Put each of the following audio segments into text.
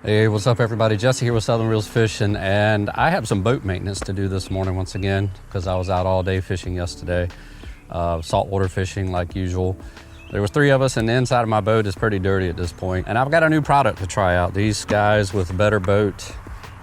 Hey, what's up everybody? Jesse here with Southern Reels Fishing, and I have some boat maintenance to do this morning once again because I was out all day fishing yesterday, saltwater fishing like usual. There was 3 of us and the inside of my boat is pretty dirty at this point. And I've got a new product to try out. These guys with Better Boat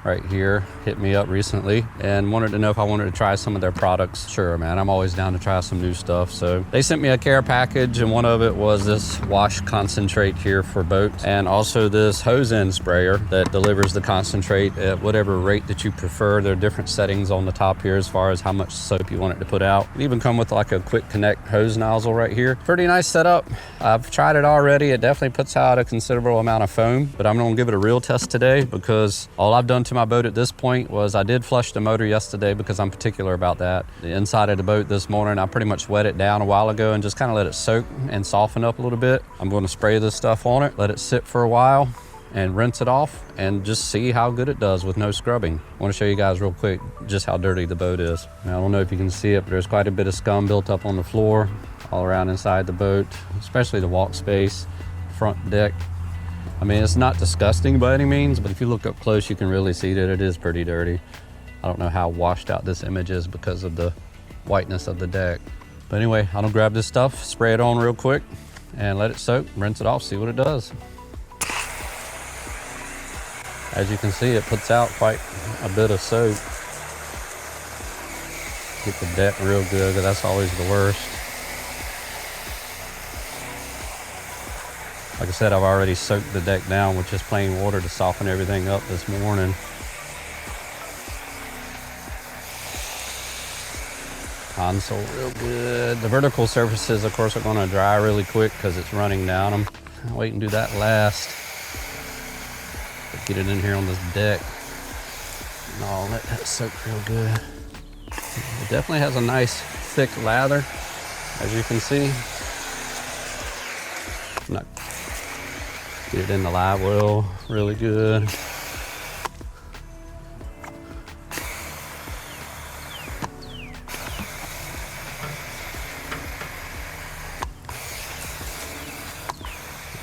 right here hit me up recently and wanted to know if I wanted to try some of their products. Sure, man, I'm always down to try some new stuff. So they sent me a care package, and one of it was this wash concentrate here for boats, and also this hose end sprayer that delivers the concentrate at whatever rate that you prefer. There are different settings on the top here as far as how much soap you want it to put out. It even come with like a quick connect hose nozzle right here. Pretty nice setup. I've tried it already. It definitely puts out a considerable amount of foam, but I'm gonna give it a real test today because all I've done to my boat at this point was I did flush the motor yesterday because I'm particular about that. The inside of the boat this morning, I pretty much wet it down a while ago and just kind of let it soak and soften up a little bit. I'm going to spray this stuff on it, let it sit for a while and rinse it off and just see how good it does with no scrubbing. I want to show you guys real quick just how dirty the boat is. Now, I don't know if you can see it, but there's quite a bit of scum built up on the floor all around inside the boat, especially the walk space, front deck. I mean, it's not disgusting by any means, but if you look up close, you can really see that it is pretty dirty. I don't know how washed out this image is because of the whiteness of the deck. But anyway, I'm gonna grab this stuff, spray it on real quick, and let it soak, rinse it off, see what it does. As you can see, it puts out quite a bit of soap. Get the deck real good, because that's always the worst. Like I said, I've already soaked the deck down with just plain water to soften everything up this morning. Console real good. The vertical surfaces, of course, are going to dry really quick because it's running down them. I'll wait and do that last. Get it in here on this deck. And I'll let that soak real good. It definitely has a nice thick lather, as you can see. Get it in the live well really good.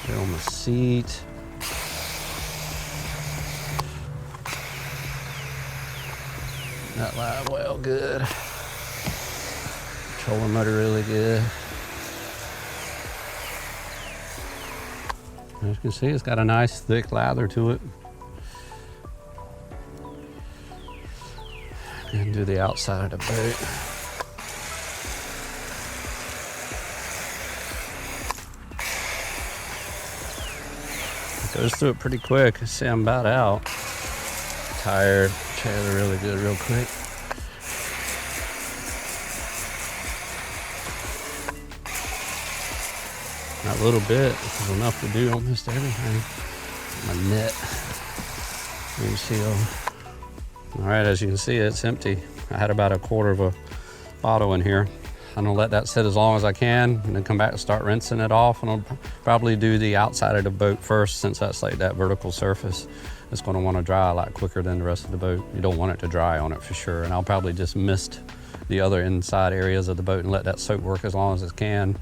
Get it on the seat. That live well good. Trolling motor really good. As you can see, it's got a nice thick lather to it. And do the outside of the boat. It goes through it pretty quick. I see I'm about out. Tired. Trailer really good real quick. That little bit is enough to do almost everything. My net, windshield. All right, as you can see, it's empty. I had about a quarter of a bottle in here. I'm gonna let that sit as long as I can and then come back and start rinsing it off. And I'll probably do the outside of the boat first, since that's like that vertical surface. It's gonna wanna dry a lot quicker than the rest of the boat. You don't want it to dry on it for sure. And I'll probably just mist the other inside areas of the boat and let that soak work as long as it can,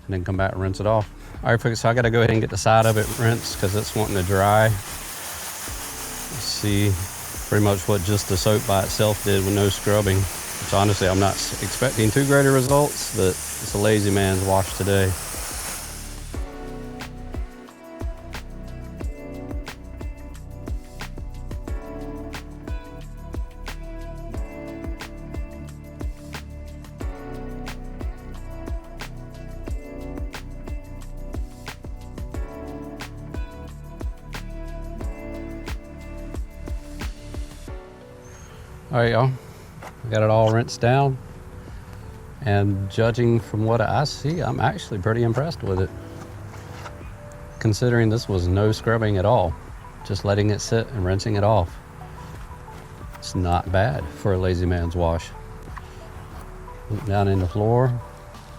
and then come back and rinse it off. All right, so I gotta go ahead and get the side of it rinsed because it's wanting to dry. Let's see pretty much what just the soap by itself did with no scrubbing. Which honestly, I'm not expecting too great results, but it's a lazy man's wash today. All right, y'all, I got it all rinsed down, and judging from what I see, I'm actually pretty impressed with it. Considering this was no scrubbing at all, just letting it sit and rinsing it off. It's not bad for a lazy man's wash. Look down in the floor,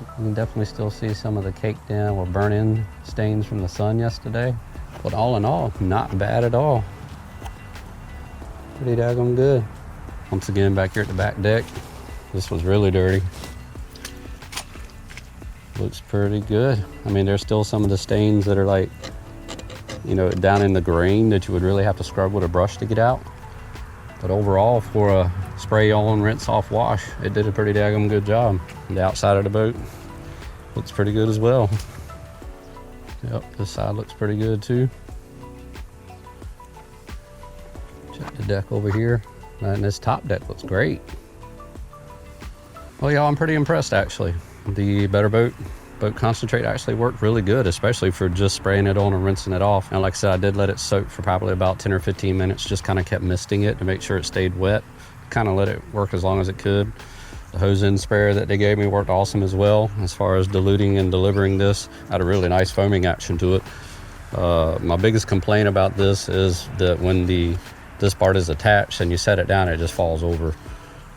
you can definitely still see some of the caked in or burn-in stains from the sun yesterday. But all in all, not bad at all. Pretty daggone good. Once again, back here at the back deck, this was really dirty. Looks pretty good. I mean, there's still some of the stains that are like you know, down in the grain that you would really have to scrub with a brush to get out. But overall, for a spray on, rinse off, wash, it did a pretty daggum good job. The outside of the boat looks pretty good as well. Yep, this side looks pretty good too. Check the deck over here, and this top deck looks great. Well, y'all, I'm pretty impressed actually. The Better Boat Concentrate actually worked really good, especially for just spraying it on and rinsing it off. And like I said, I did let it soak for probably about 10 or 15 minutes, just kind of kept misting it to make sure it stayed wet. Kind of let it work as long as it could. The hose end sprayer that they gave me worked awesome as well. As far as diluting and delivering this, had a really nice foaming action to it. My biggest complaint about this is that when this part is attached and you set it down, it just falls over.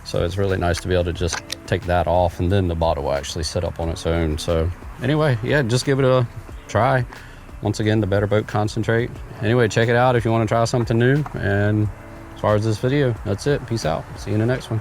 So it's really nice to be able to just take that off, and then the bottle will actually sit up on its own. So anyway, yeah, just give it a try. Once again, the Better Boat Concentrate. Anyway, check it out if you want to try something new. And as far as this video, that's it. Peace out. See you in the next one.